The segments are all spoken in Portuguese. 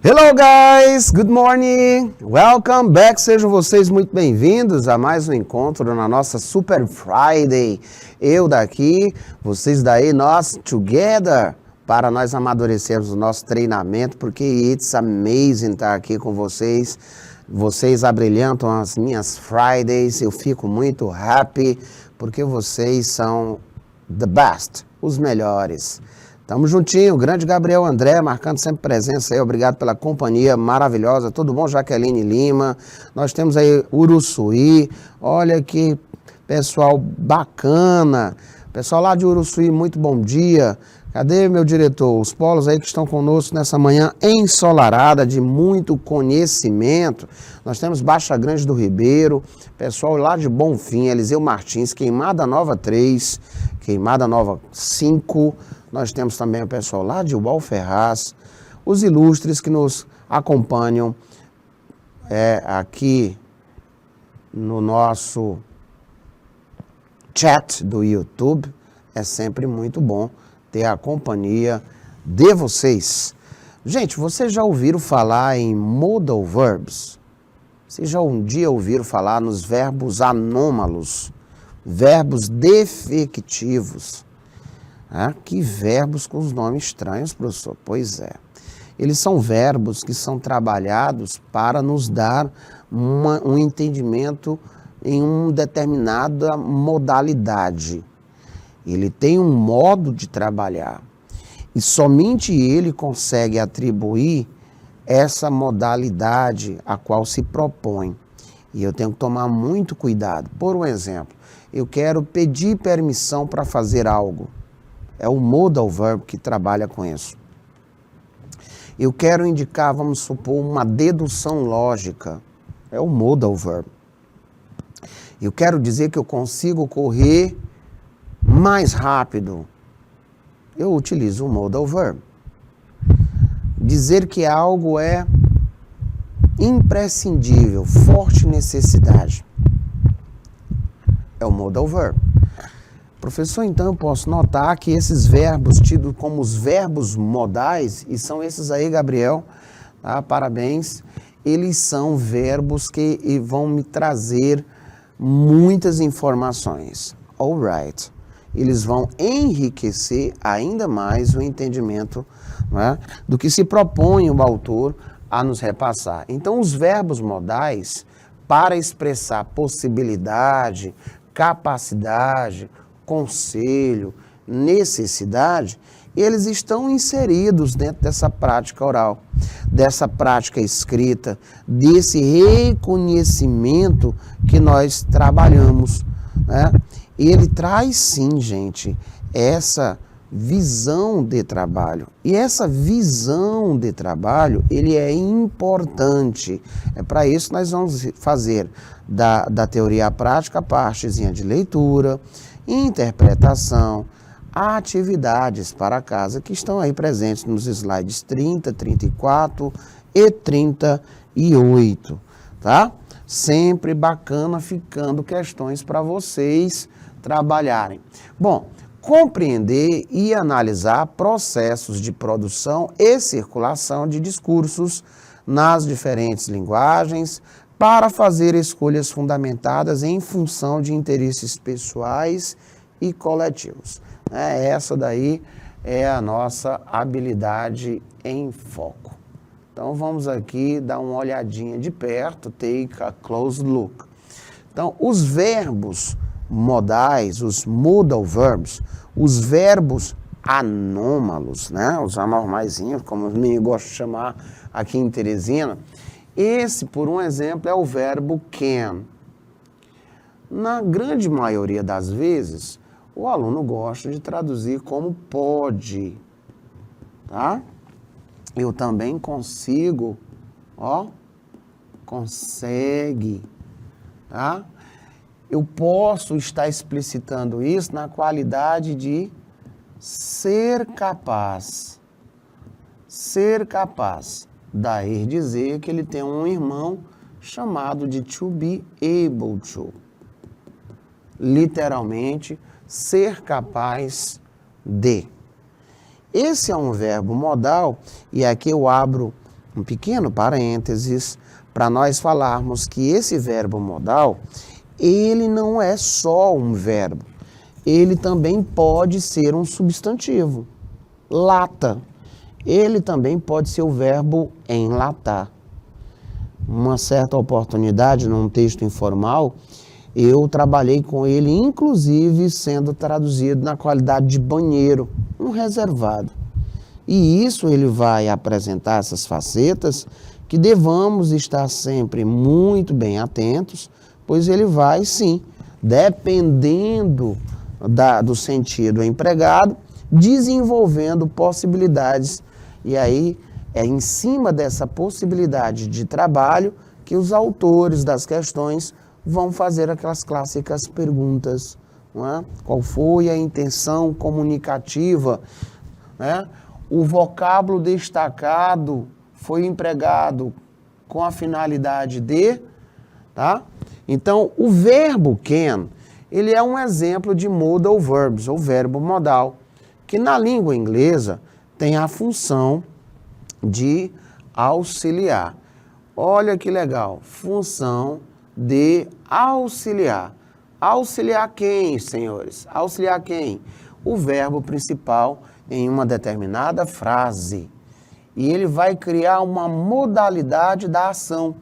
Hello guys, good morning, welcome back, sejam vocês muito bem-vindos a mais um encontro na nossa Super Friday. Eu daqui, vocês daí, nós together, para nós amadurecermos o nosso treinamento, porque it's amazing estar aqui com vocês. Vocês abrilhantam as minhas Fridays, eu fico muito happy, porque vocês são the best, os melhores. Tamo juntinho, grande Gabriel André, marcando sempre presença aí, obrigado pela companhia maravilhosa, tudo bom, Jaqueline Lima, nós temos aí Uruçuí, olha que pessoal bacana, pessoal lá de Uruçuí, muito bom dia, cadê meu diretor, os polos aí que estão conosco nessa manhã ensolarada, de muito conhecimento, nós temos Baixa Grande do Ribeiro, pessoal lá de Bonfim, Eliseu Martins, Queimada Nova 3, Queimada Nova 5, nós temos também o pessoal lá de Uau Ferraz, os ilustres que nos acompanham aqui no nosso chat do YouTube. É sempre muito bom ter a companhia de vocês. Gente, vocês já ouviram falar em modal verbs? Vocês já um dia ouviram falar nos verbos anômalos, verbos defectivos? Que verbos com os nomes estranhos, professor? Pois é. Eles são verbos que são trabalhados para nos dar um entendimento em uma determinada modalidade. Ele tem um modo de trabalhar e somente ele consegue atribuir essa modalidade a qual se propõe. E eu tenho que tomar muito cuidado. Por um exemplo, eu quero pedir permissão para fazer algo. É o modal verb que trabalha com isso. Eu quero indicar, vamos supor, uma dedução lógica. É o modal verb. Eu quero dizer que eu consigo correr mais rápido. Eu utilizo o modal verb. Dizer que algo é imprescindível, forte necessidade. É o modal verb. Professor, então eu posso notar que esses verbos tidos como os verbos modais, e são esses aí, Gabriel, tá? Parabéns, eles são verbos que vão me trazer muitas informações. Alright. Eles vão enriquecer ainda mais o entendimento, né, do que se propõe o autor a nos repassar. Então, os verbos modais, para expressar possibilidade, capacidade, conselho, necessidade, eles estão inseridos dentro dessa prática oral, dessa prática escrita, desse reconhecimento que nós trabalhamos, né? Ele traz sim, gente, essa visão de trabalho. E essa visão de trabalho, ele é importante. É para isso que nós vamos fazer da teoria à prática a partezinha de leitura, interpretação, atividades para casa que estão aí presentes nos slides 30, 34 e 38, tá? Sempre bacana ficando questões para vocês trabalharem. Bom, compreender e analisar processos de produção e circulação de discursos nas diferentes linguagens, para fazer escolhas fundamentadas em função de interesses pessoais e coletivos. Essa daí é a nossa habilidade em foco. Então vamos aqui dar uma olhadinha de perto, take a close look. Então os verbos modais, os modal verbs, os verbos anômalos, né? Os anormaizinhos, como eu gosto de chamar aqui em Teresina, esse, por um exemplo, é o verbo can. Na grande maioria das vezes, o aluno gosta de traduzir como pode, tá? Eu também consigo, consegue, tá? Eu posso estar explicitando isso na qualidade de ser capaz. Ser capaz. Daí dizer que ele tem um irmão chamado de to be able to. Literalmente, ser capaz de. Esse é um verbo modal, e aqui eu abro um pequeno parênteses para nós falarmos que esse verbo modal, ele não é só um verbo, ele também pode ser um substantivo. Lata, ele também pode ser o verbo enlatar. Uma certa oportunidade, num texto informal, eu trabalhei com ele, inclusive sendo traduzido na qualidade de banheiro, um reservado. E isso ele vai apresentar essas facetas que devamos estar sempre muito bem atentos, pois ele vai, sim, dependendo do sentido empregado, desenvolvendo possibilidades. E aí é em cima dessa possibilidade de trabalho que os autores das questões vão fazer aquelas clássicas perguntas, não é? Qual foi a intenção comunicativa, né? O vocábulo destacado foi empregado com a finalidade de, tá? Então, o verbo can, ele é um exemplo de modal verbs, ou verbo modal, que na língua inglesa tem a função de auxiliar. Olha que legal, função de auxiliar. Auxiliar quem, senhores? Auxiliar quem? O verbo principal em uma determinada frase. E ele vai criar uma modalidade da ação,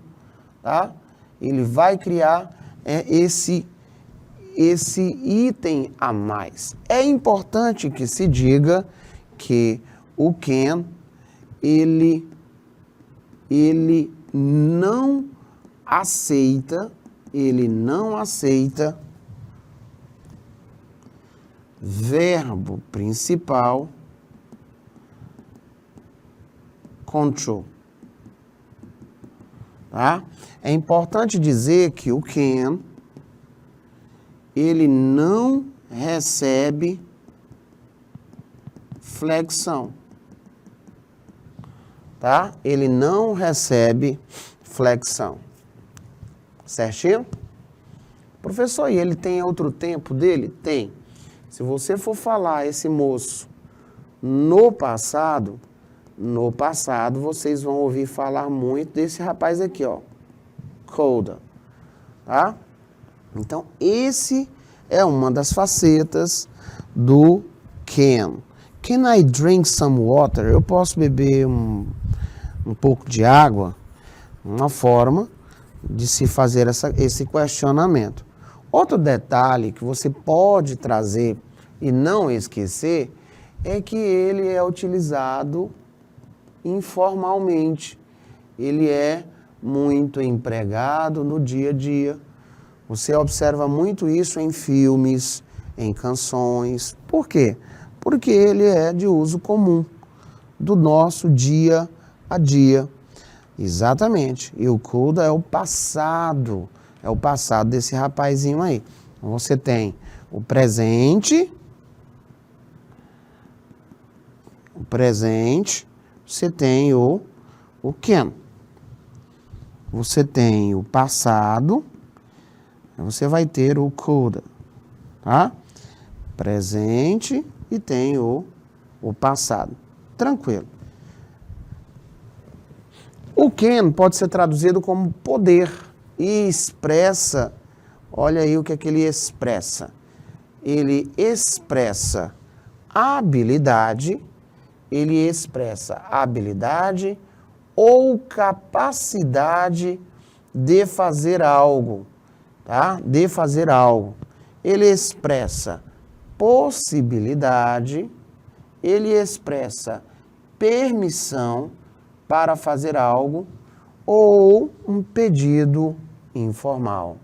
tá? Ele vai criar esse item a mais. É importante que se diga que o can, ele não aceita verbo principal control, tá? É importante dizer que o can, ele não recebe flexão, tá? Ele não recebe flexão. Certinho? Professor, e ele tem outro tempo dele? Tem. Se você for falar esse moço no passado vocês vão ouvir falar muito desse rapaz aqui, ó. Colder, tá? Então, esse é uma das facetas do can. Can I drink some water? Eu posso beber um pouco de água? Uma forma de se fazer esse questionamento. Outro detalhe que você pode trazer e não esquecer é que ele é utilizado informalmente. Ele é muito empregado no dia a dia. Você observa muito isso em filmes, em canções. Por quê? Porque ele é de uso comum do nosso dia a dia. Exatamente. E o could é o passado desse rapazinho aí. Você tem o presente, você tem o can. Você tem o passado, você vai ter o could, tá? Presente e tem o passado. Tranquilo. O can pode ser traduzido como poder e expressa, olha aí o que é que ele expressa. Ele expressa habilidade, ou capacidade de fazer algo, tá? De fazer algo. Ele expressa possibilidade, ele expressa permissão para fazer algo, ou um pedido informal.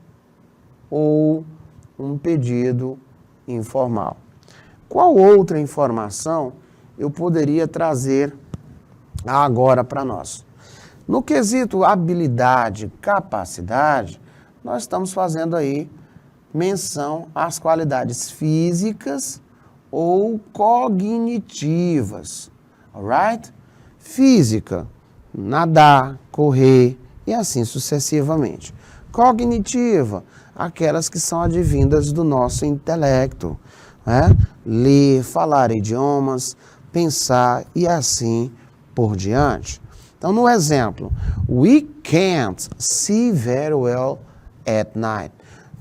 Qual outra informação eu poderia trazer agora para nós? No quesito habilidade, capacidade, nós estamos fazendo aí menção às qualidades físicas ou cognitivas, alright? Física, nadar, correr e assim sucessivamente. Cognitiva, aquelas que são advindas do nosso intelecto, né? Ler, falar idiomas, pensar e assim por diante. Então, no exemplo, we can't see very well at night.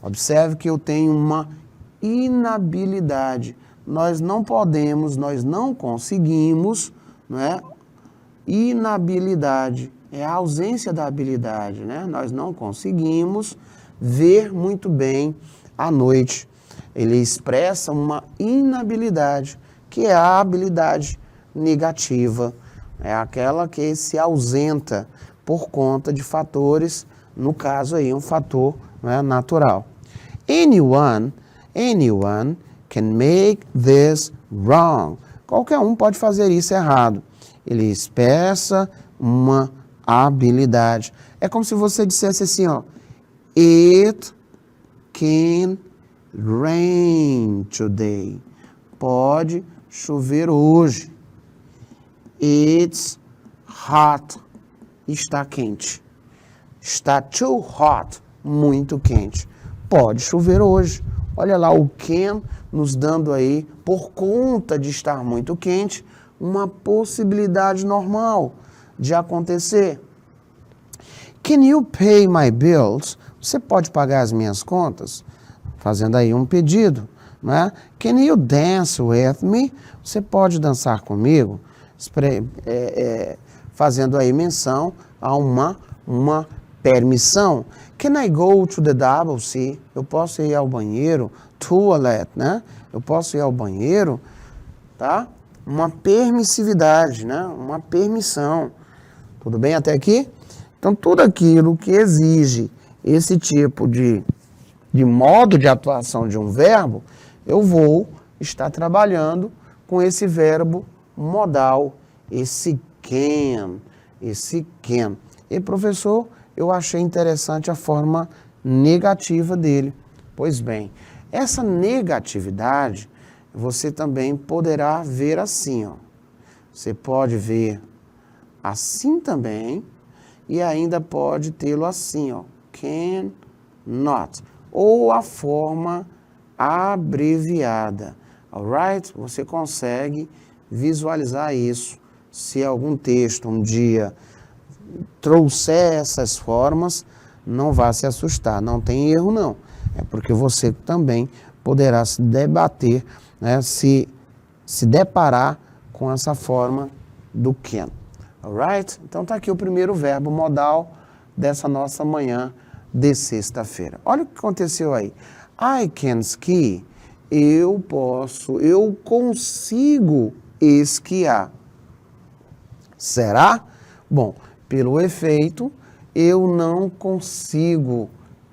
Observe que eu tenho uma inabilidade. Nós não podemos, nós não conseguimos, não é? Inabilidade é a ausência da habilidade, né? Nós não conseguimos ver muito bem à noite. Ele expressa uma inabilidade, que é a habilidade negativa. É aquela que se ausenta por conta de fatores, no caso aí, um fator, né, natural. Anyone can make this wrong. Qualquer um pode fazer isso errado. Ele expressa uma habilidade. É como se você dissesse assim, ó, it can rain today. Pode chover hoje. It's hot. Está quente. Está too hot. Muito quente. Pode chover hoje. Olha lá o can nos dando aí, por conta de estar muito quente, uma possibilidade normal de acontecer. Can you pay my bills? Você pode pagar as minhas contas? Fazendo aí um pedido, não é? Can you dance with me? Você pode dançar comigo? Fazendo aí menção a uma permissão. Can I go to the WC? Eu posso ir ao banheiro? Toilet, né? Eu posso ir ao banheiro, tá? Uma permissividade, né? Uma permissão. Tudo bem até aqui? Então, tudo aquilo que exige esse tipo de modo de atuação de um verbo, eu vou estar trabalhando com esse verbo modal, esse can. E, professor, eu achei interessante a forma negativa dele. Pois bem, essa negatividade você também poderá ver assim, ó. Você pode ver assim também e ainda pode tê-lo assim, ó. Can not. Ou a forma abreviada. Alright? Você consegue visualizar isso. Se algum texto um dia trouxer essas formas, não vá se assustar. Não tem erro, não. É porque você também poderá se debater, né, se deparar com essa forma do can. Alright? Então tá aqui o primeiro verbo modal dessa nossa manhã de sexta-feira. Olha o que aconteceu aí. I can ski. Eu consigo esquiar. Será? Bom, pelo efeito, eu não consigo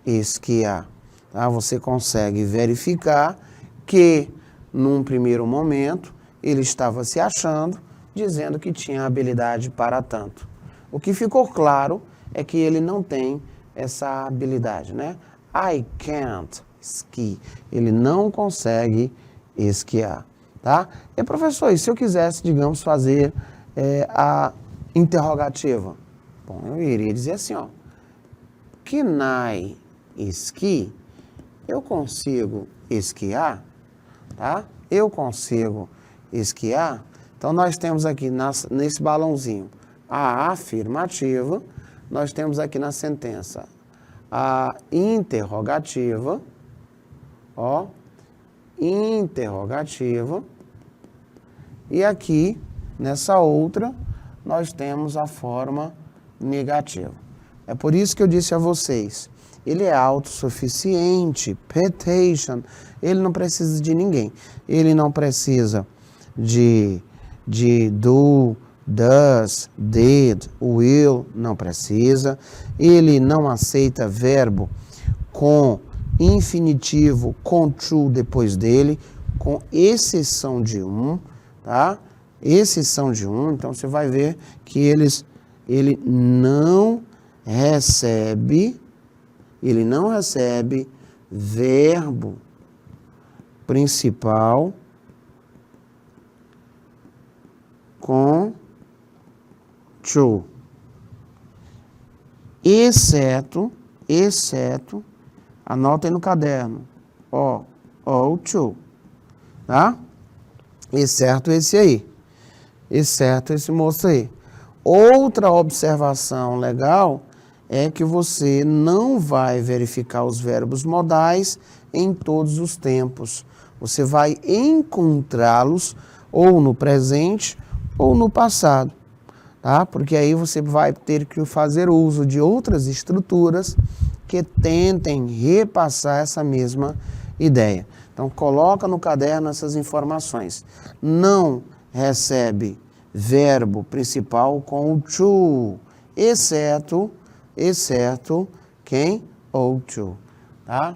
esquiar. Tá? Você consegue verificar que, num primeiro momento, ele estava se achando, dizendo que tinha habilidade para tanto. O que ficou claro é que ele não tem essa habilidade, né? I can't ski. Ele não consegue esquiar, tá? E, professor, e se eu quisesse, digamos, fazer a interrogativa? Bom, eu iria dizer assim, ó. Can I ski? Eu consigo esquiar, tá? Eu consigo esquiar. Então, nós temos aqui nesse balãozinho a afirmativa, nós temos aqui na sentença a interrogativa, ó, interrogativa, e aqui, nessa outra, nós temos a forma negativa. É por isso que eu disse a vocês, ele é autossuficiente, petition, ele não precisa de ninguém, ele não precisa de do, does, did, will, não precisa. Ele não aceita verbo com infinitivo, com to depois dele, com exceção de um, tá? Exceção de um, então você vai ver que ele não recebe verbo principal com to, exceto, anota aí no caderno, ou to, tá? Exceto esse aí, exceto esse moço aí. Outra observação legal é que você não vai verificar os verbos modais em todos os tempos. Você vai encontrá-los ou no presente ou no passado, tá? Porque aí você vai ter que fazer uso de outras estruturas que tentem repassar essa mesma ideia. Então, coloca no caderno essas informações. Não recebe verbo principal com o to, exceto quem? Ou to, tá?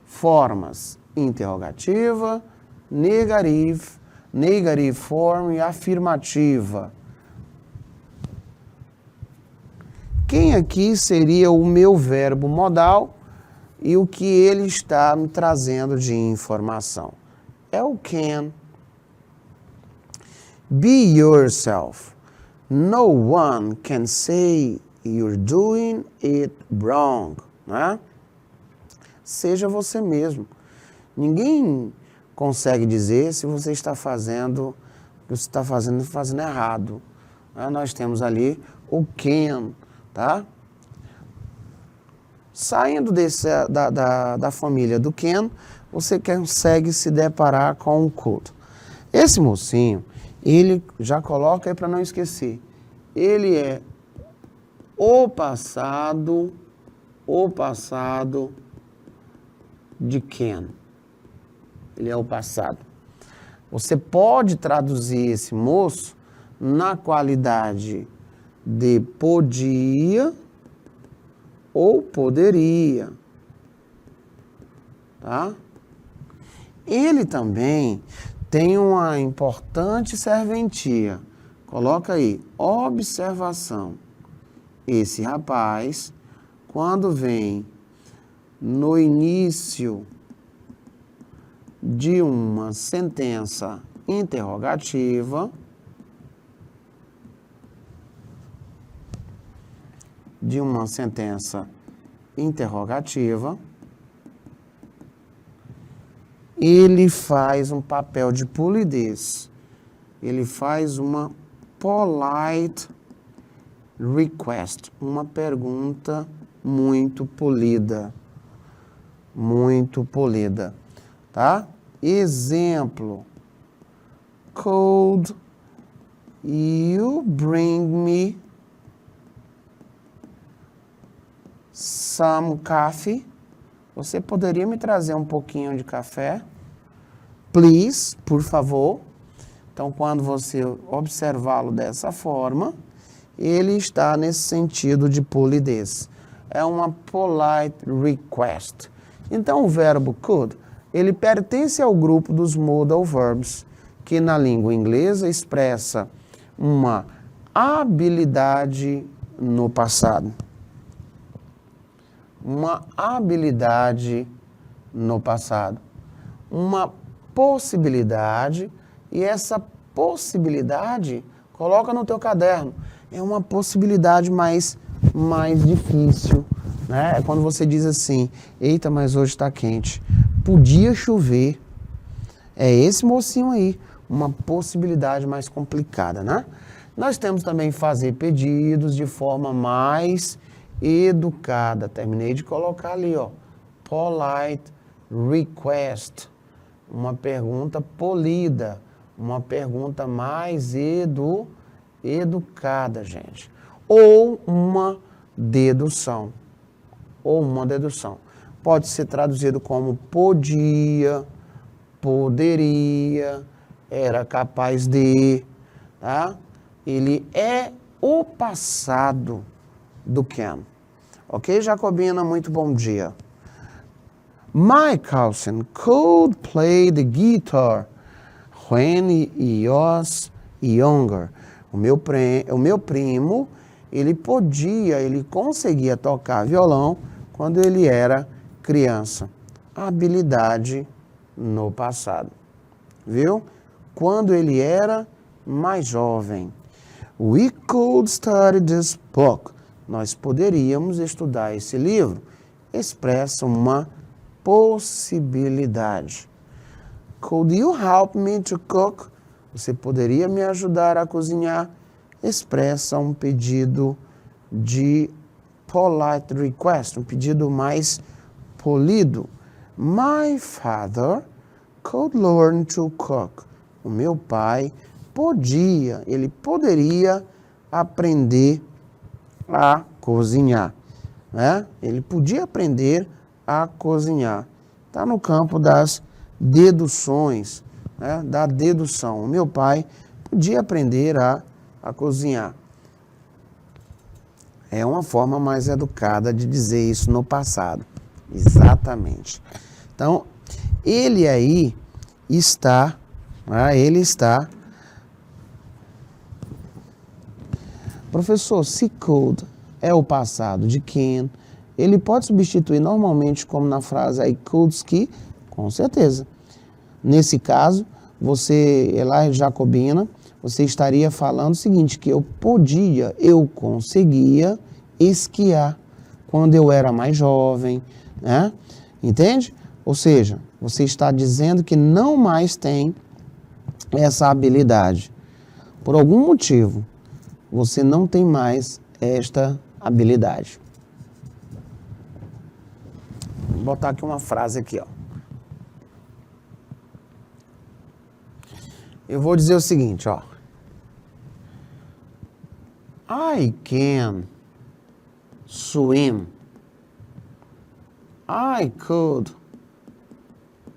Formas interrogativa, negative form e afirmativa. Quem aqui seria o meu verbo modal e o que ele está me trazendo de informação? É o can. Be yourself. No one can say you're doing it wrong. Né? Seja você mesmo. Ninguém consegue dizer se você está fazendo o que você está fazendo errado. Nós temos ali o can, tá? Saindo da família do can, você consegue se deparar com o could. Esse mocinho, ele já coloca aí para não esquecer. Ele é o passado de can. Ele é o passado. Você pode traduzir esse moço na qualidade de podia ou poderia, tá? Ele também tem uma importante serventia. Coloca aí, observação. Esse rapaz, quando vem no início de uma sentença interrogativa, ele faz um papel de polidez. Ele faz uma polite request, uma pergunta muito polida, tá? Exemplo: could you bring me some coffee? Você poderia me trazer um pouquinho de café? Please, por favor. Então, quando você observá-lo dessa forma, ele está nesse sentido de polidez. É uma polite request. Então, o verbo could, ele pertence ao grupo dos modal verbs, que na língua inglesa expressa uma habilidade no passado. Uma habilidade no passado. Uma possibilidade, e essa possibilidade, coloca no teu caderno, é uma possibilidade mais difícil, né? É quando você diz assim, eita, mas hoje está quente, podia chover. É esse mocinho aí, uma possibilidade mais complicada, né? Nós temos também fazer pedidos de forma mais educada. Terminei de colocar ali, ó, polite request, uma pergunta polida, uma pergunta mais educada, gente. Ou uma dedução. Pode ser traduzido como podia, poderia, era capaz de, tá? Ele é o passado do can. Ok, Jacobina? Muito bom dia. My cousin could play the guitar when he was younger. O meu primo, ele conseguia tocar violão quando ele era criança. Habilidade no passado. Viu? Quando ele era mais jovem. We could study this book. Nós poderíamos estudar esse livro. Expressa uma possibilidade. Could you help me to cook? Você poderia me ajudar a cozinhar? expressa um pedido de polite request, um pedido mais polido. My father could learn to cook. O meu pai ele poderia aprender a cozinhar, né? Ele podia aprender a cozinhar. Está no campo das deduções, né? Da dedução. O meu pai podia aprender a cozinhar. É uma forma mais educada de dizer isso no passado. Exatamente. Então, ele aí está, Professor, se could é o passado de can, ele pode substituir normalmente como na frase I could ski? Com certeza. Nesse caso, você, Elaine Jacobina, você estaria falando o seguinte, que eu conseguia esquiar quando eu era mais jovem, né? Entende? Ou seja, você está dizendo que não mais tem essa habilidade. Por algum motivo, você não tem mais esta habilidade. Vou botar aqui uma frase aqui, ó. Eu vou dizer o seguinte, ó. I can swim. I could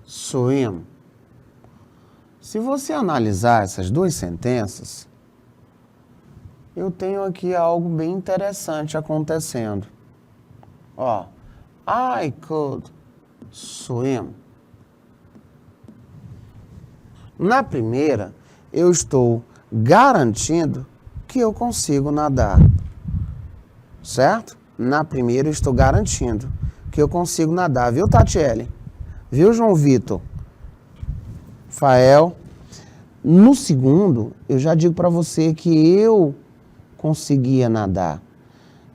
swim. Se você analisar essas duas sentenças, eu tenho aqui algo bem interessante acontecendo. Ó, I could swim. Na primeira, eu estou garantindo que eu consigo nadar. Certo? Na primeira, eu estou garantindo que eu consigo nadar. Viu, Tatiele? Viu, João Vitor? Fael? No segundo, eu já digo para você que eu conseguia nadar.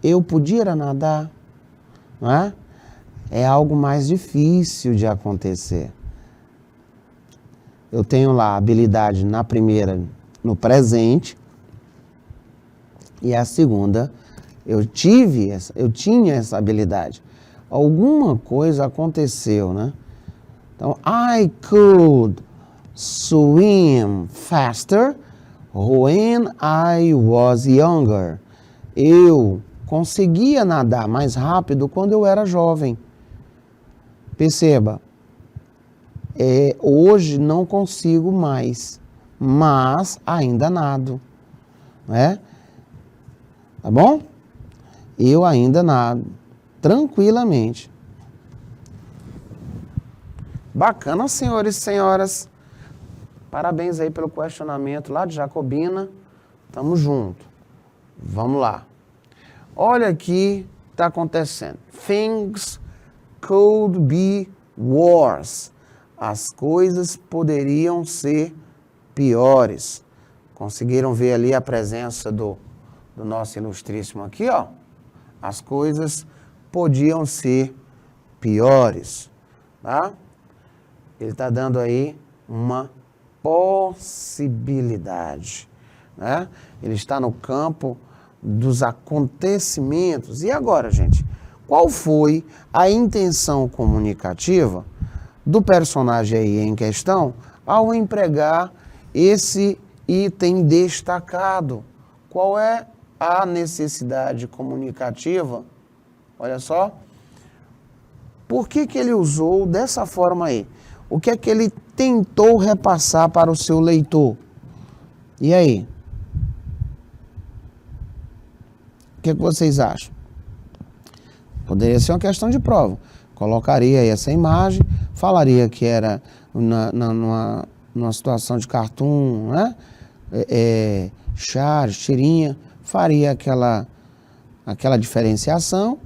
Eu podia nadar, não é? É algo mais difícil de acontecer. Eu tenho lá a habilidade na primeira, no presente, e a segunda, eu tinha essa habilidade. Alguma coisa aconteceu, né? Então, I could swim faster when I was younger. Eu conseguia nadar mais rápido quando eu era jovem. Perceba, hoje não consigo mais, mas ainda nado, né? Tá bom? Eu ainda nado, tranquilamente. Bacana, senhores e senhoras. Parabéns aí pelo questionamento lá de Jacobina. Tamo junto. Vamos lá. Olha aqui, tá acontecendo. Things could be worse. As coisas poderiam ser piores. Conseguiram ver ali a presença do nosso ilustríssimo aqui, ó. As coisas podiam ser piores, tá? Ele está dando aí uma possibilidade, né? Ele está no campo dos acontecimentos. E agora, gente, qual foi a intenção comunicativa do personagem aí em questão ao empregar esse item destacado? Qual é a necessidade comunicativa? Olha só. Por que ele usou dessa forma aí? O que é que ele tentou repassar para o seu leitor? E aí? O que é que vocês acham? Poderia ser uma questão de prova. Colocaria aí essa imagem, falaria que era numa situação de cartoon, né? Charge, tirinha, faria aquela diferenciação,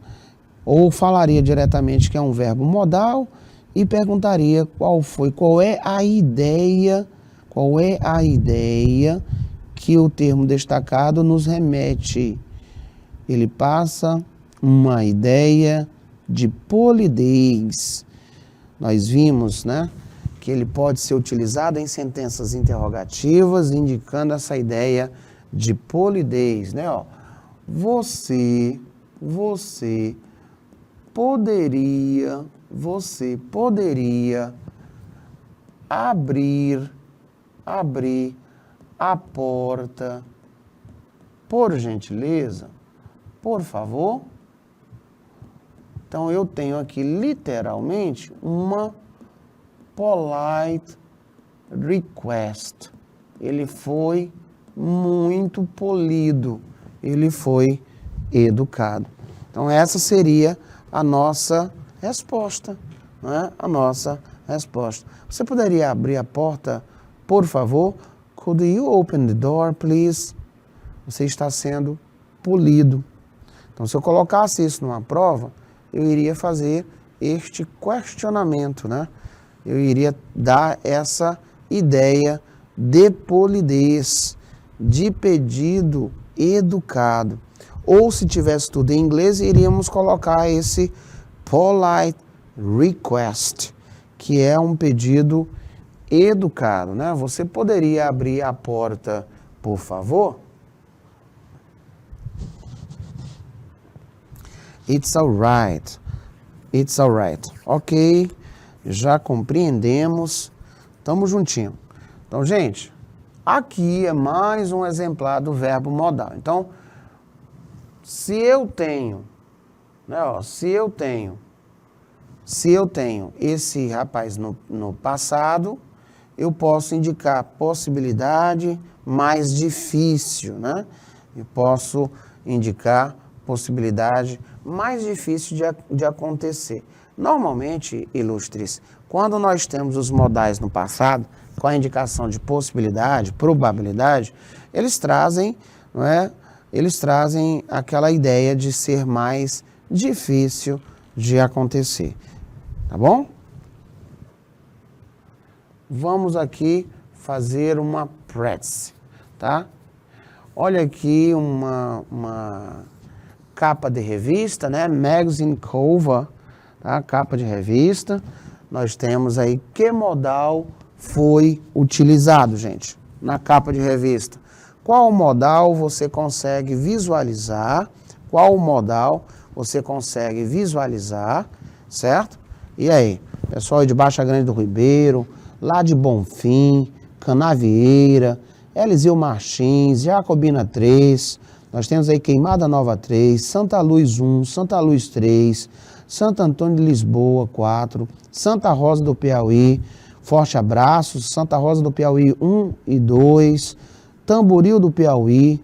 ou falaria diretamente que é um verbo modal e perguntaria qual é a ideia que o termo destacado nos remete. Ele passa uma ideia de polidez. Nós vimos, né, que ele pode ser utilizado em sentenças interrogativas, indicando essa ideia de polidez, né? Ó, você poderia abrir a porta, por gentileza, por favor. Então, eu tenho aqui, literalmente, uma polite request. Ele foi muito polido, ele foi educado. Então, essa seria a nossa resposta, né? A nossa resposta. Você poderia abrir a porta, por favor? Could you open the door, please? Você está sendo polido. Então, se eu colocasse isso numa prova, eu iria fazer este questionamento, né? Eu iria dar essa ideia de polidez, de pedido educado. Ou se tivesse tudo em inglês, iríamos colocar esse polite request, que é um pedido educado, né? Você poderia abrir a porta, por favor? It's alright. It's alright. Ok, já compreendemos. Tamo juntinho. Então, gente, aqui é mais um exemplar do verbo modal. Então, se eu tenho, né, ó, se eu tenho esse rapaz no passado, eu posso indicar possibilidade mais difícil, né? Eu posso indicar possibilidade mais difícil de acontecer. Normalmente, ilustres, quando nós temos os modais no passado, com a indicação de possibilidade, probabilidade, eles trazem, não é? Eles trazem aquela ideia de ser mais difícil de acontecer. Tá bom? Vamos aqui fazer uma prece, tá? Olha aqui uma capa de revista, né? Magazine cover, tá? Capa de revista. Nós temos aí que modal foi utilizado, gente, na capa de revista. Qual modal você consegue visualizar? Qual modal você consegue visualizar, certo? E aí, pessoal de Baixa Grande do Ribeiro, lá de Bonfim, Canavieira, Eliseu Martins, Jacobina 3, nós temos aí Queimada Nova 3, Santa Luz 1, Santa Luz 3, Santo Antônio de Lisboa 4, Santa Rosa do Piauí, forte abraço, Santa Rosa do Piauí 1 e 2, Tamboril do Piauí,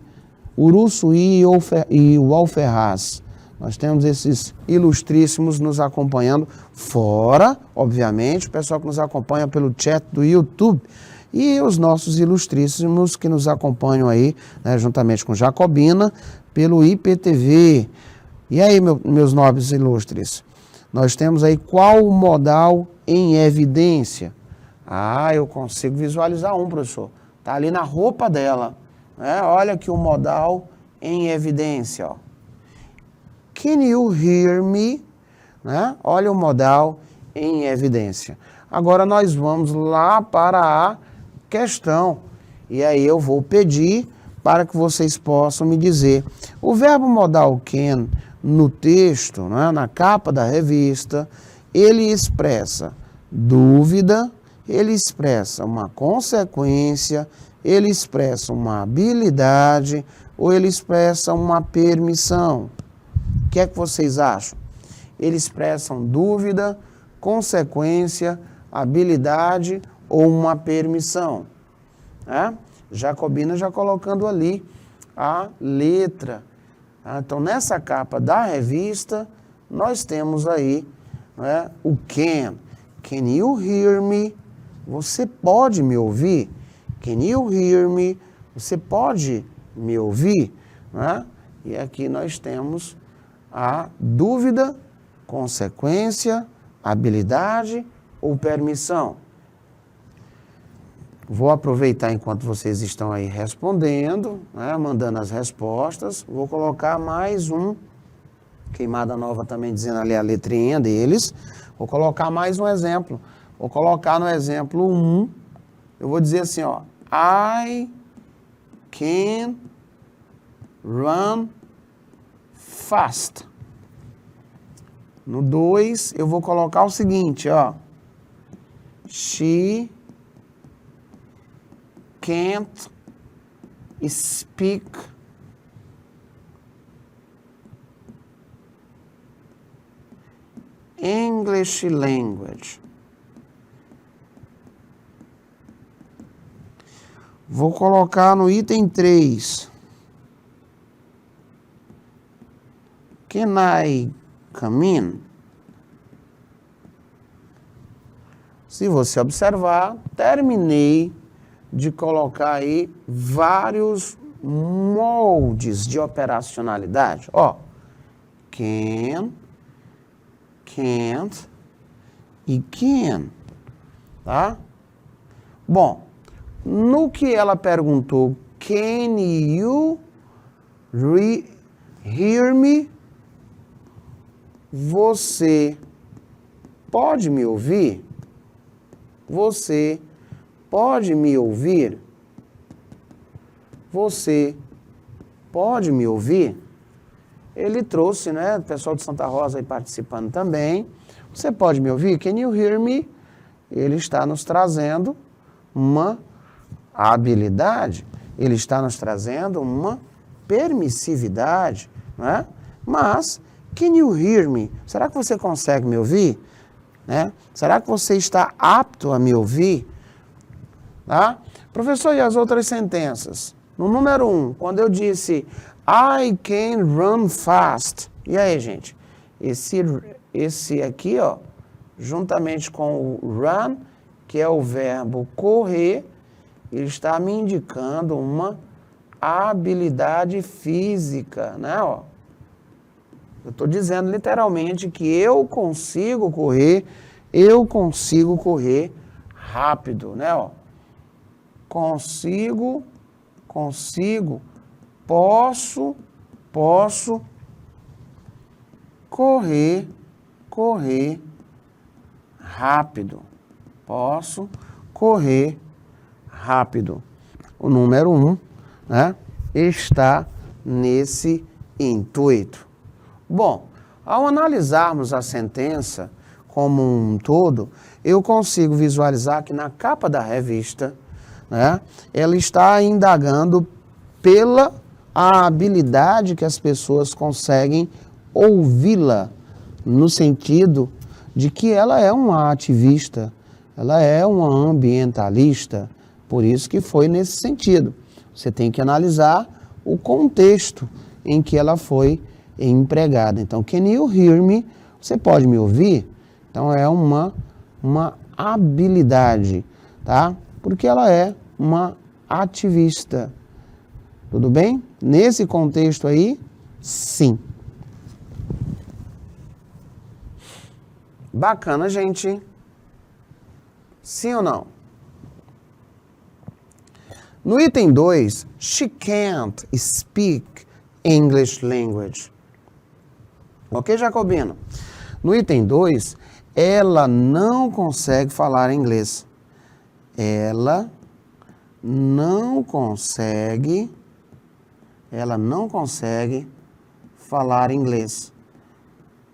Uruçuí e o Alferraz. Nós temos esses ilustríssimos nos acompanhando, fora, obviamente, o pessoal que nos acompanha pelo chat do YouTube e os nossos ilustríssimos que nos acompanham aí, né, juntamente com Jacobina, pelo IPTV. E aí, meus nobres ilustres, nós temos aí qual o modal em evidência? Ah, eu consigo visualizar um, professor. Está ali na roupa dela. Né? Olha aqui o modal em evidência, ó. Can you hear me? Né? Olha o modal em evidência. Agora nós vamos lá para a questão. E aí eu vou pedir para que vocês possam me dizer. O verbo modal can no texto, né, na capa da revista, ele expressa dúvida, ele expressa uma consequência, ele expressa uma habilidade ou ele expressa uma permissão. O que é que vocês acham? Eles expressam dúvida, consequência, habilidade ou uma permissão. Né? Jacobina já colocando ali a letra. Então, nessa capa da revista, nós temos aí, né, o can. Can you hear me? Você pode me ouvir? Can you hear me? Você pode me ouvir? Né? E aqui nós temos a dúvida, consequência, habilidade ou permissão. Vou aproveitar enquanto vocês estão aí respondendo, né, mandando as respostas. Vou colocar mais um, Queimada Nova também dizendo ali a letrinha deles. Vou colocar mais um exemplo. Vou colocar no exemplo 1, eu vou dizer assim, ó, I can run fast. No 2, eu vou colocar o seguinte, ó. She can't speak English language. Vou colocar no item 3. Can I come in? Se você observar, terminei de colocar aí vários moldes de operacionalidade. Ó, can, can't e can, tá? Bom, no que ela perguntou, can you hear me? Você pode me ouvir? Você pode me ouvir? Você pode me ouvir? Ele trouxe, né, o pessoal de Santa Rosa aí participando também. Você pode me ouvir? Can you hear me? Ele está nos trazendo uma habilidade, ele está nos trazendo uma permissividade, né? Mas, can you hear me? Será que você consegue me ouvir? Né? Será que você está apto a me ouvir? Tá? Professor, e as outras sentenças? No número 1, quando eu disse I can run fast. E aí, gente? Esse aqui, ó, juntamente com o run, que é o verbo correr, ele está me indicando uma habilidade física, né? Ó, eu estou dizendo literalmente que eu consigo correr rápido, né? Ó, posso correr rápido. Posso correr rápido. O número 1, né, está nesse intuito. Bom, ao analisarmos a sentença como um todo, eu consigo visualizar que na capa da revista, né, ela está indagando pela habilidade que as pessoas conseguem ouvi-la, no sentido de que ela é uma ativista, ela é uma ambientalista, por isso que foi nesse sentido. Você tem que analisar o contexto em que ela foi empregada. Então, can you hear me? Você pode me ouvir? Então, é uma habilidade, tá? Porque ela é uma ativista. Tudo bem? Nesse contexto aí, sim. Bacana, gente. Sim ou não? No item 2, she can't speak English language. Ok, Jacobino? No item 2, ela não consegue falar inglês. Ela não consegue falar inglês.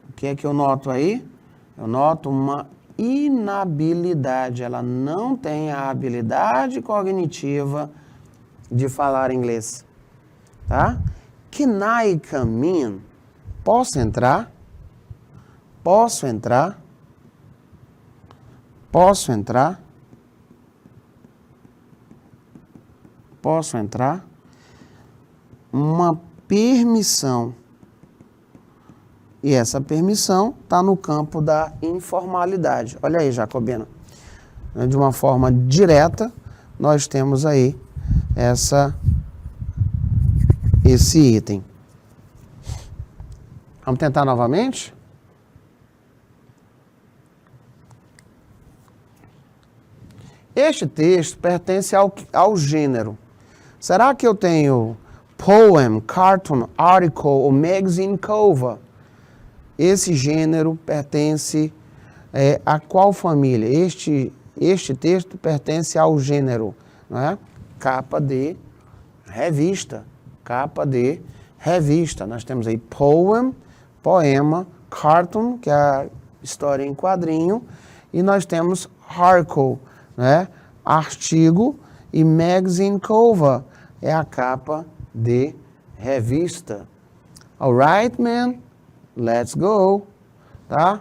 O que é que eu noto aí? Eu noto uma inabilidade. Ela não tem a habilidade cognitiva de falar inglês. Tá? Can I come in? Posso entrar? Posso entrar? Posso entrar? Posso entrar? Uma permissão. E essa permissão está no campo da informalidade. Olha aí, Jacobina. De uma forma direta, nós temos aí esse item. Vamos tentar novamente? Este texto pertence ao gênero. Será que eu tenho poem, cartoon, article ou magazine cover? Esse gênero pertence a qual família? Este texto pertence ao gênero, não é? Capa de revista. Capa de revista. Nós temos aí poem, poema, cartoon, que é a história em quadrinho, e nós temos article, né? Artigo, e magazine cover, é a capa de revista. Alright, man? Let's go. Tá?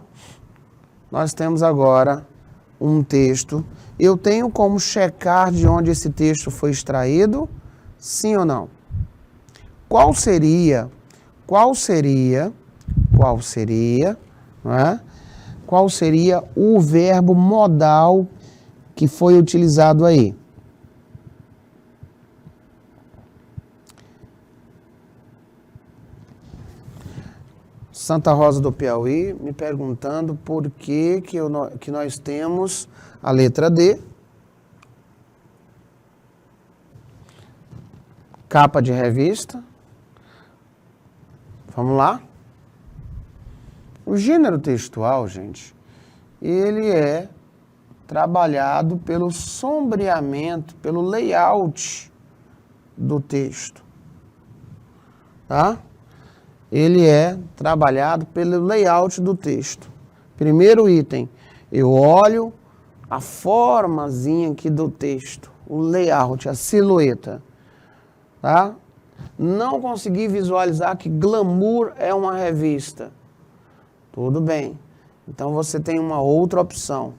Nós temos agora um texto. Eu tenho como checar de onde esse texto foi extraído? Sim ou não? Qual seria, não é? Qual seria o verbo modal que foi utilizado aí? Santa Rosa do Piauí me perguntando por que nós temos a letra D, capa de revista. Vamos lá? O gênero textual, gente, ele é trabalhado pelo sombreamento, pelo layout do texto, tá? Ele é trabalhado pelo layout do texto. Primeiro item, eu olho a formazinha aqui do texto, o layout, a silhueta, tá? Não consegui visualizar que Glamour é uma revista. Tudo bem. Então você tem uma outra opção.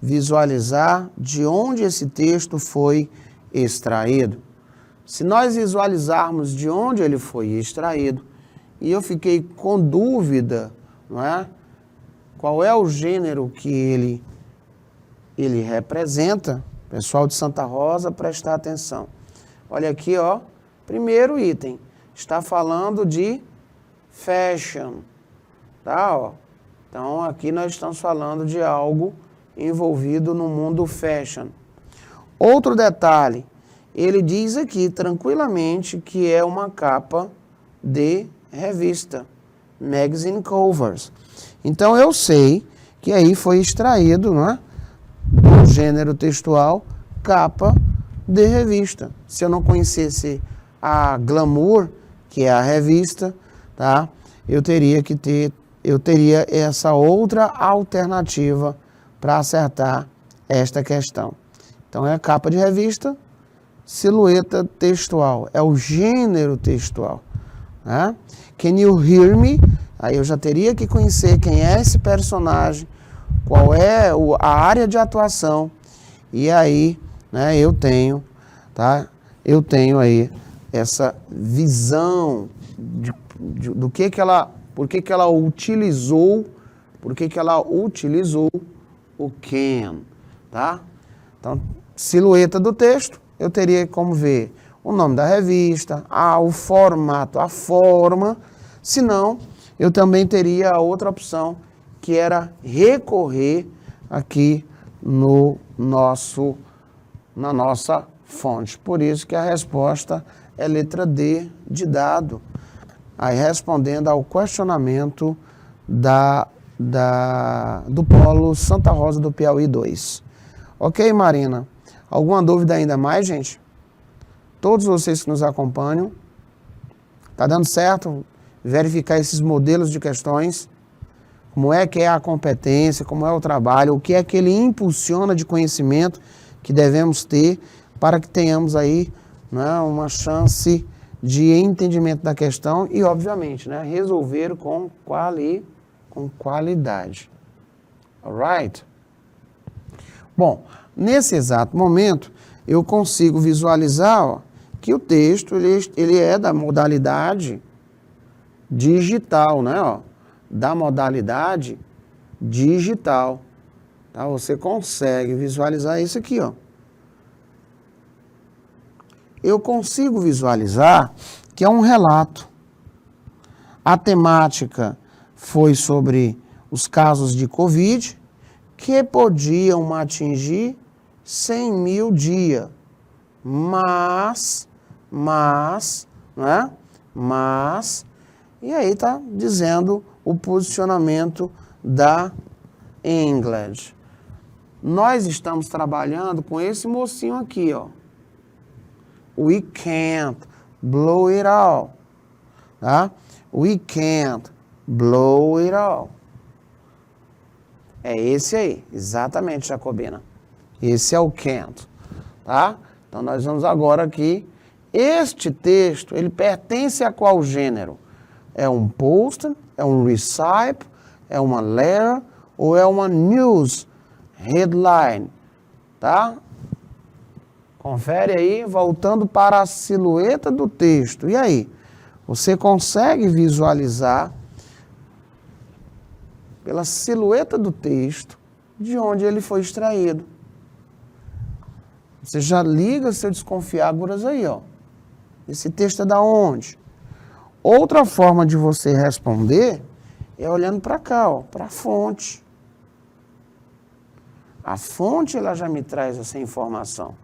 Visualizar de onde esse texto foi extraído. Se nós visualizarmos de onde ele foi extraído, e eu fiquei com dúvida, não é? Qual é o gênero que ele representa? Pessoal de Santa Rosa, prestar atenção. Olha aqui, ó. Primeiro item. Está falando de fashion. Tá, ó. Então, aqui nós estamos falando de algo envolvido no mundo fashion. Outro detalhe. Ele diz aqui, tranquilamente, que é uma capa de revista, magazine covers. Então eu sei que aí foi extraído, não é, do gênero textual capa de revista. Se eu não conhecesse a Glamour, que é a revista, tá? Eu teria essa outra alternativa para acertar esta questão. Então é a capa de revista, silhueta textual, é o gênero textual. Né? Can you hear me? Aí eu já teria que conhecer quem é esse personagem, qual é a área de atuação, e aí, né, eu tenho aí essa visão do que ela, por que ela utilizou o can, tá? Então, silhueta do texto, eu teria como ver o nome da revista, o formato, a forma. Se não, eu também teria a outra opção, que era recorrer aqui na nossa fonte. Por isso que a resposta é letra D de dado. Aí respondendo ao questionamento do Polo Santa Rosa do Piauí 2. Ok, Marina? Alguma dúvida ainda mais, gente? Todos vocês que nos acompanham, tá dando certo verificar esses modelos de questões, como é que é a competência, como é o trabalho, o que é que ele impulsiona de conhecimento que devemos ter para que tenhamos aí, né, uma chance de entendimento da questão e, obviamente, né, resolver com qualidade. Alright? Bom, nesse exato momento, eu consigo visualizar, ó, que o texto ele é da modalidade digital, né? Ó, da modalidade digital. Tá? Você consegue visualizar isso aqui, ó. Eu consigo visualizar que é um relato. A temática foi sobre os casos de Covid que podiam atingir 100 mil dias. E aí está dizendo o posicionamento da English. Nós estamos trabalhando com esse mocinho aqui, ó. We can't blow it all. Tá? We can't blow it all. É esse aí, exatamente, Jacobina. Esse é o can't, tá? Então nós vamos agora aqui. Este texto, ele pertence a qual gênero? É um post, é um recipe, é uma letter ou é uma news headline, tá? Confere aí, voltando para a silhueta do texto. E aí? Você consegue visualizar pela silhueta do texto de onde ele foi extraído? Você já liga seu desconfiágoras aí, ó. Esse texto é da onde? Outra forma de você responder é olhando para cá, ó, para a fonte. A fonte, ela já me traz essa informação.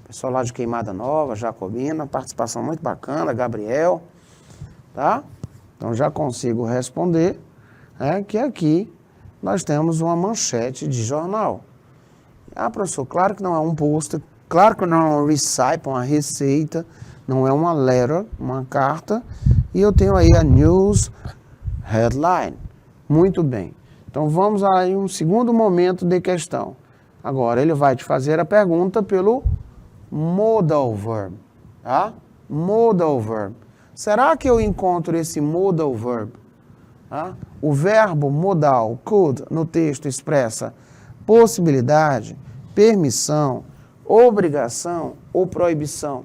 Pessoal lá de Queimada Nova, Jacobina, participação muito bacana, Gabriel, tá? Então já consigo responder, que aqui nós temos uma manchete de jornal. Ah, professor, claro que não é um pôster, claro que não é um recipe, uma receita, não é uma letter, uma carta, e eu tenho aí a news headline. Muito bem. Então vamos aí um segundo momento de questão. Agora ele vai te fazer a pergunta pelo modal verb, tá? Modal verb. Será que eu encontro esse modal verb? Tá? O verbo modal, could, no texto expressa possibilidade, permissão, obrigação ou proibição.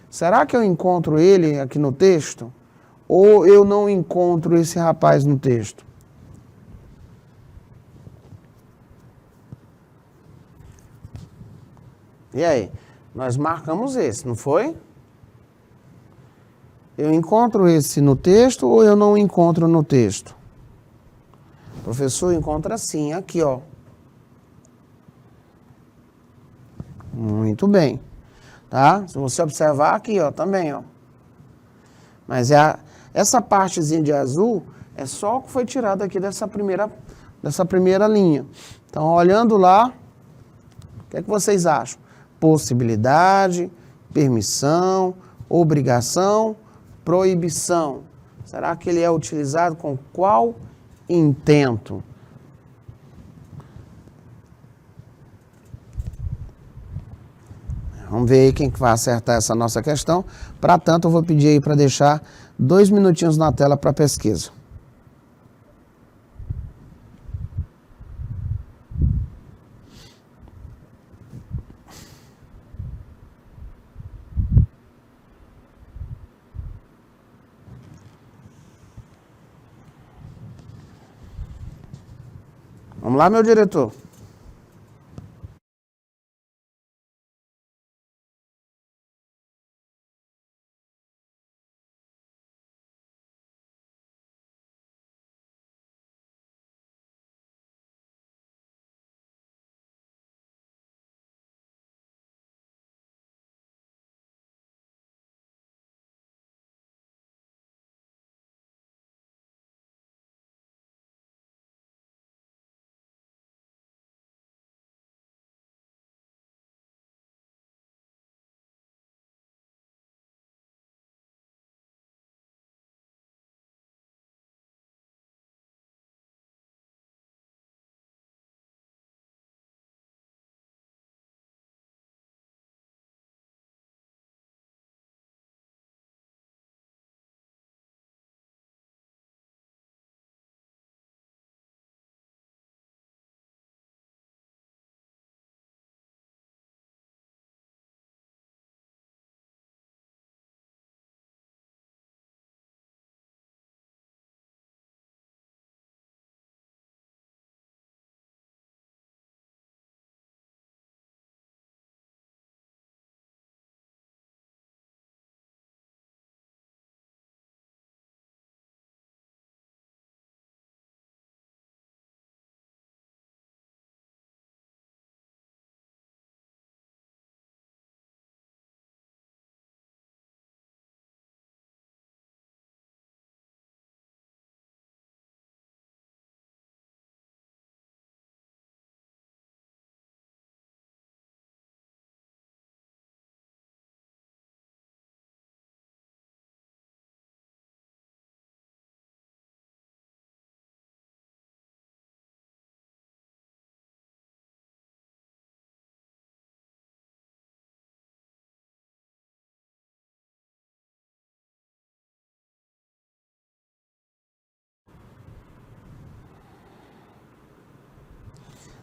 Será que eu encontro ele aqui no texto? Ou eu não encontro esse rapaz no texto? E aí? Nós marcamos esse, não foi? Eu encontro esse no texto ou eu não encontro no texto? O professor encontra sim, aqui, ó. Muito bem. Tá? Se você observar aqui, ó, também, ó. Mas essa partezinha de azul é só o que foi tirado aqui dessa primeira linha. Então, olhando lá, o que é que vocês acham? Possibilidade, permissão, obrigação, proibição. Será que ele é utilizado com qual intento? Vamos ver aí quem que vai acertar essa nossa questão. Para tanto, eu vou pedir aí para deixar 2 minutinhos na tela para pesquisa. Vamos lá, meu diretor.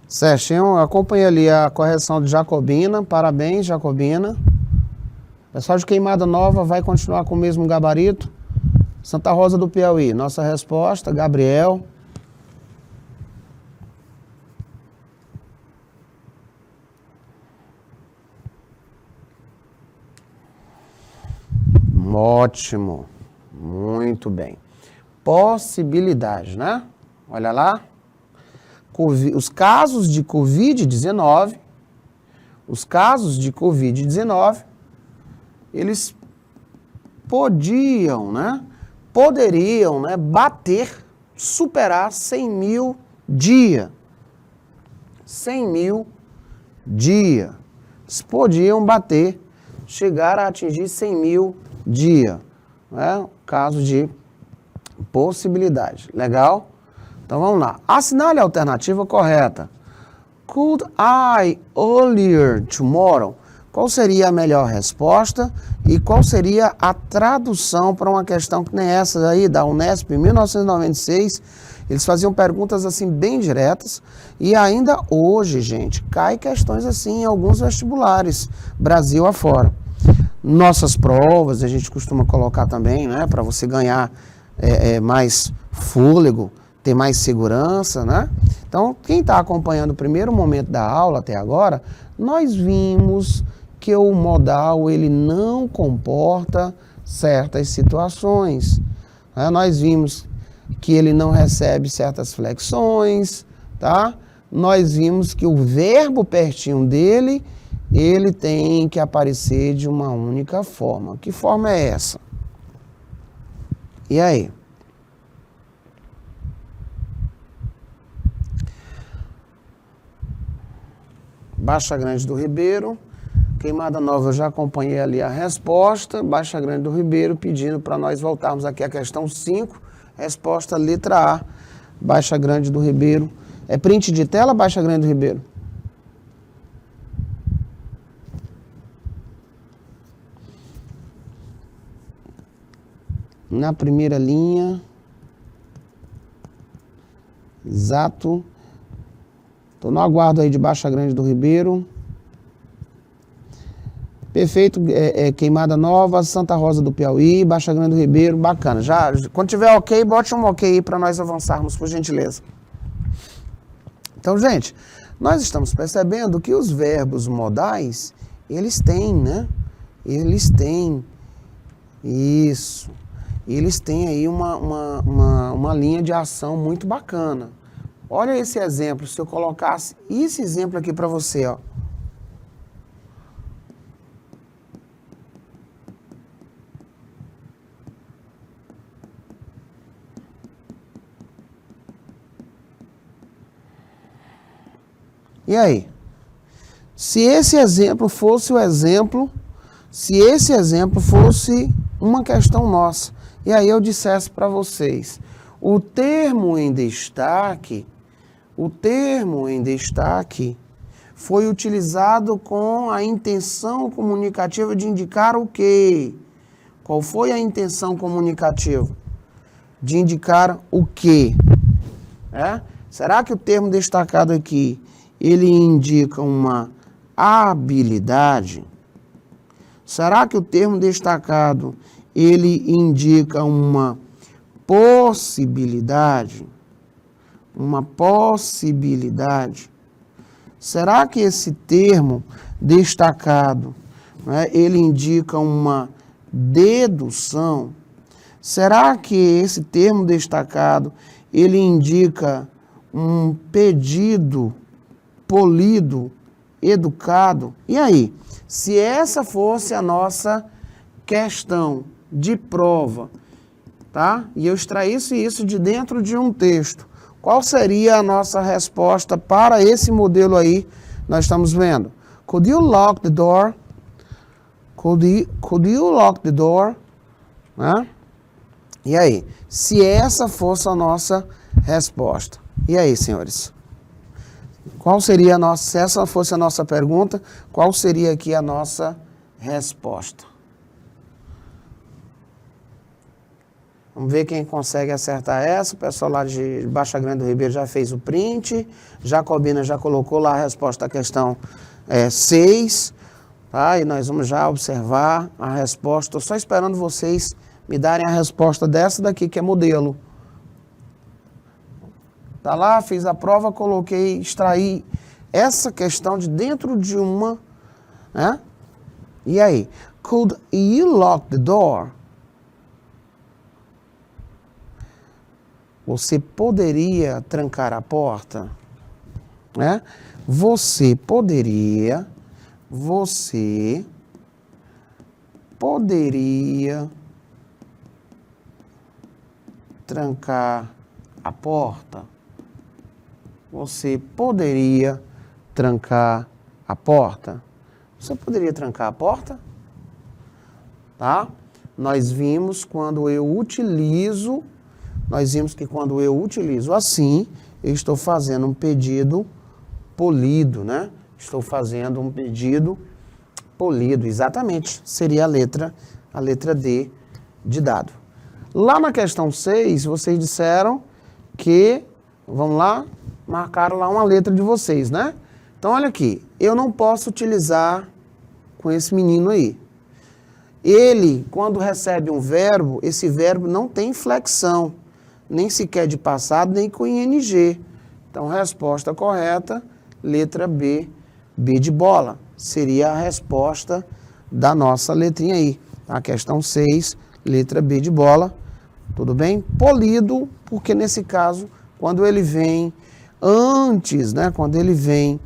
Certinho, eu acompanhei ali a correção de Jacobina. Parabéns, Jacobina. Pessoal de Queimada Nova vai continuar com o mesmo gabarito. Santa Rosa do Piauí, nossa resposta, Gabriel. Ótimo, muito bem. Possibilidade, né? Olha lá. Os casos de Covid-19, eles poderiam, né, bater, superar 100 mil dia. 100 mil dia. Eles podiam bater, chegar a atingir 100 mil dia. Né? Caso de possibilidade. Legal? Então vamos lá. Assinale a alternativa correta. Could I earlier tomorrow? Qual seria a melhor resposta e qual seria a tradução para uma questão que nem essa aí da Unesp em 1996? Eles faziam perguntas assim bem diretas e ainda hoje, gente, cai questões assim em alguns vestibulares, Brasil afora. Nossas provas, a gente costuma colocar também, né, para você ganhar mais fôlego, ter mais segurança, né? Então, quem está acompanhando o primeiro momento da aula até agora, nós vimos que o modal ele não comporta certas situações. Né? Nós vimos que ele não recebe certas flexões, tá? Nós vimos que o verbo pertinho dele, ele tem que aparecer de uma única forma. Que forma é essa? E aí? Baixa Grande do Ribeiro, Queimada Nova, eu já acompanhei ali a resposta. Baixa Grande do Ribeiro pedindo para nós voltarmos aqui à questão 5, resposta letra A, Baixa Grande do Ribeiro. É print de tela, Baixa Grande do Ribeiro? Na primeira linha, exato. Estou no aguardo aí de Baixa Grande do Ribeiro. Perfeito, Queimada Nova, Santa Rosa do Piauí, Baixa Grande do Ribeiro, bacana. Já, quando tiver ok, bote um ok aí para nós avançarmos, por gentileza. Então, gente, nós estamos percebendo que os verbos modais, eles têm, né? Eles têm isso. Eles têm aí uma linha de ação muito bacana. Olha esse exemplo, se eu colocasse esse exemplo aqui para você, ó. E aí? Se esse exemplo fosse uma questão nossa, e aí eu dissesse para vocês, o termo em destaque foi utilizado com a intenção comunicativa de indicar o quê? Qual foi a intenção comunicativa? De indicar o quê? Será que o termo destacado aqui, ele indica uma habilidade? Será que o termo destacado, ele indica uma possibilidade? Uma possibilidade. Será que esse termo destacado, né, ele indica uma dedução? Será que esse termo destacado, ele indica um pedido polido, educado? E aí, se essa fosse a nossa questão de prova, tá? E eu extraísse isso de dentro de um texto, qual seria a nossa resposta para esse modelo aí? Nós estamos vendo. Could you lock the door? Could you lock the door? Né? E aí? Se essa fosse a nossa resposta. E aí, senhores? Qual seria a nossa, se essa fosse a nossa pergunta, qual seria aqui a nossa resposta? Vamos ver quem consegue acertar essa. O pessoal lá de Baixa Grande do Ribeiro já fez o print. Jacobina já colocou lá a resposta à questão 6. Tá? E nós vamos já observar a resposta. Estou só esperando vocês me darem a resposta dessa daqui, que é modelo. Tá lá, fiz a prova, coloquei, extraí essa questão de dentro de uma, né? E aí? Could you lock the door? Você poderia trancar a porta? Né? Você poderia trancar a porta? Você poderia trancar a porta? Você poderia trancar a porta? Tá? Nós vimos que quando eu utilizo assim, eu estou fazendo um pedido polido, né? Estou fazendo um pedido polido, exatamente. Seria a letra D de dado. Lá na questão 6, vocês disseram que, vamos lá, marcaram lá uma letra de vocês, né? Então, olha aqui, eu não posso utilizar com esse menino aí. Ele, quando recebe um verbo, esse verbo não tem flexão, nem sequer de passado, nem com ing. Então, resposta correta, letra B, B de bola. Seria a resposta da nossa letrinha aí. A questão 6, letra B de bola. Tudo bem? Polido, porque nesse caso, quando ele vem antes, né? Quando ele vem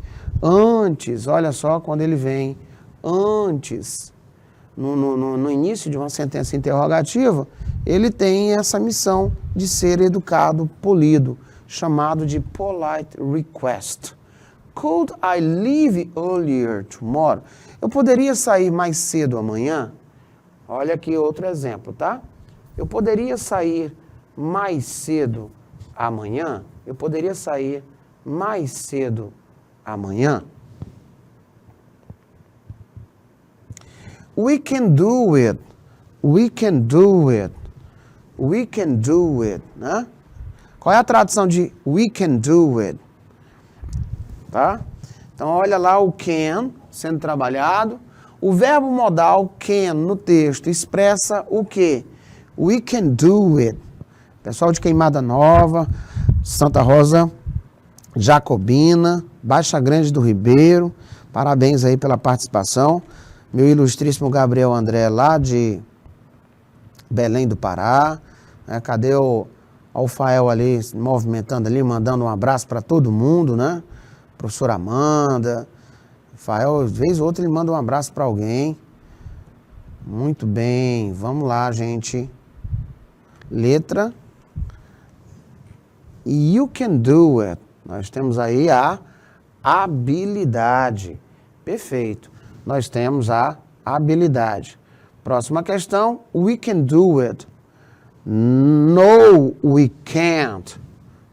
antes, olha só, quando ele vem antes, no início de uma sentença interrogativa, ele tem essa missão de ser educado, polido, chamado de polite request. Could I leave earlier tomorrow? Eu poderia sair mais cedo amanhã? Olha aqui outro exemplo, tá? Eu poderia sair mais cedo amanhã? Eu poderia sair mais cedo amanhã? We can do it. We can do it. We can do it, né? Qual é a tradução de we can do it? Tá? Então, olha lá o can sendo trabalhado. O verbo modal can no texto expressa o quê? We can do it. Pessoal de Queimada Nova, Santa Rosa, Jacobina, Baixa Grande do Ribeiro, parabéns aí pela participação. Meu ilustríssimo Gabriel André lá de Belém do Pará. Cadê o Alfael ali se movimentando ali, mandando um abraço para todo mundo, né? Professora Amanda. Alfael, de vez ou outra, ele manda um abraço para alguém. Muito bem, vamos lá, gente. Letra. You can do it. Nós temos aí a habilidade. Perfeito. Nós temos a habilidade. Próxima questão. We can do it. No, we can't.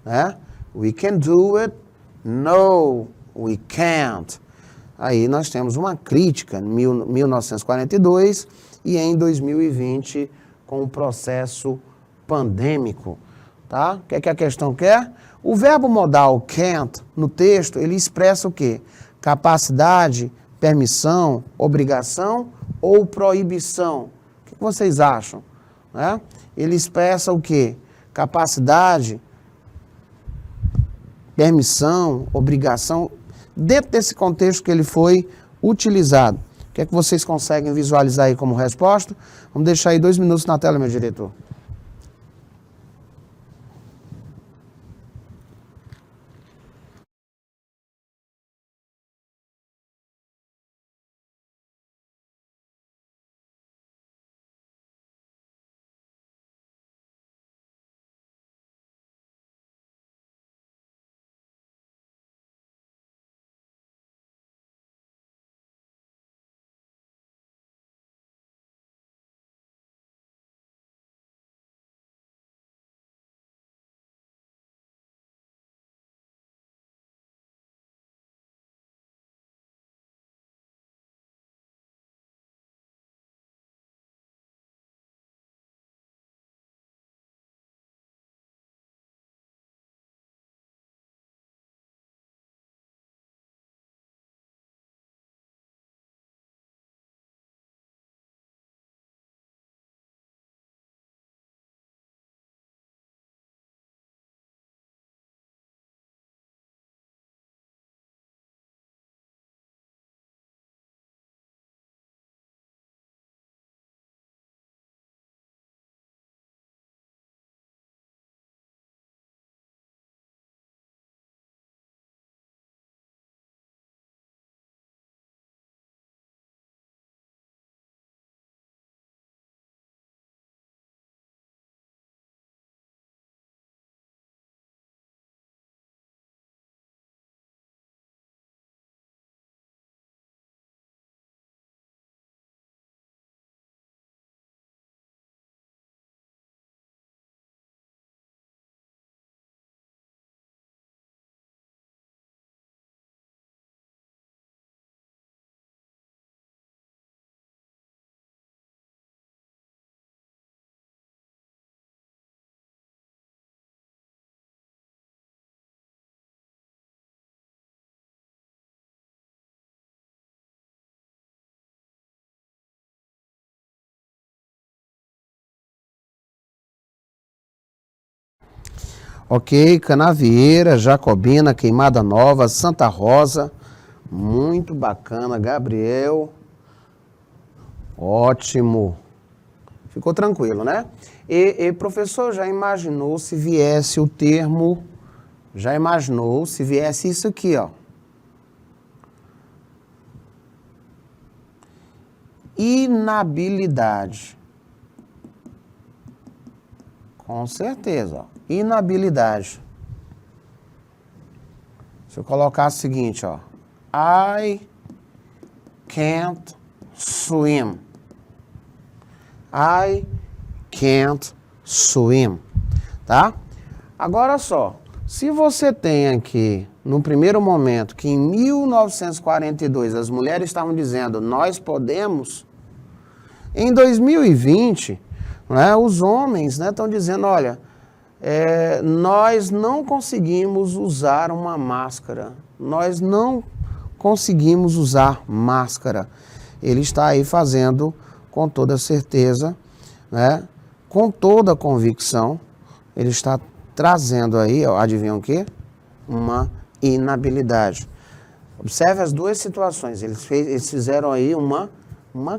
Né? We can do it. No, we can't. Aí nós temos uma crítica em 1942 e em 2020 com o processo pandêmico. Tá? O que é que a questão quer? O verbo modal can't no texto, ele expressa o quê? Capacidade, permissão, obrigação ou proibição? O que vocês acham? Né? Ele expressa o quê? Capacidade, permissão, obrigação, dentro desse contexto que ele foi utilizado. O que é que vocês conseguem visualizar aí como resposta? Vamos deixar aí 2 minutos na tela, meu diretor. Ok, Canavieira, Jacobina, Queimada Nova, Santa Rosa. Muito bacana, Gabriel. Ótimo. Ficou tranquilo, né? E professor, já imaginou se viesse o termo... Já imaginou se viesse isso aqui, ó? Inabilidade. Com certeza, ó. Inabilidade. Se eu colocar o seguinte, ó. I can't swim. I can't swim. Tá? Agora só. Se você tem aqui, no primeiro momento, que em 1942 as mulheres estavam dizendo nós podemos, em 2020, né, os homens estão dizendo, olha, nós não conseguimos usar uma máscara, nós não conseguimos usar máscara. Ele está aí fazendo com toda certeza, né, com toda a convicção, ele está trazendo aí, ó, adivinha o quê? Uma inabilidade. Observe as duas situações, eles fizeram aí uma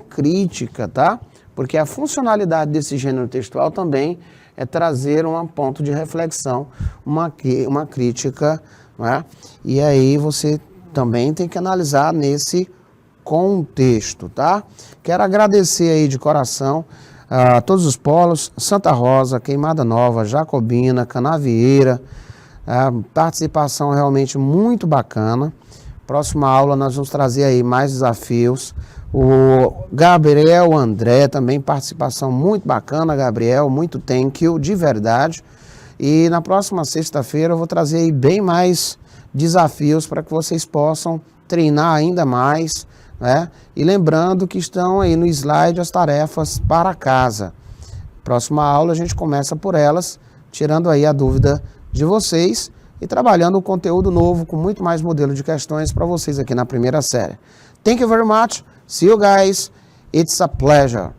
crítica, tá? Porque a funcionalidade desse gênero textual também é trazer um ponto de reflexão, uma crítica, né? E aí você também tem que analisar nesse contexto, tá? Quero agradecer aí de coração a todos os polos, Santa Rosa, Queimada Nova, Jacobina, Canavieira, participação realmente muito bacana. Próxima aula nós vamos trazer aí mais desafios. O Gabriel André também, participação muito bacana, Gabriel, muito thank you, de verdade. E na próxima sexta-feira eu vou trazer aí bem mais desafios para que vocês possam treinar ainda mais, né? E lembrando que estão aí no slide as tarefas para casa. Próxima aula a gente começa por elas, tirando aí a dúvida de vocês e trabalhando um conteúdo novo com muito mais modelo de questões para vocês aqui na primeira série. Thank you very much. See you guys. It's a pleasure.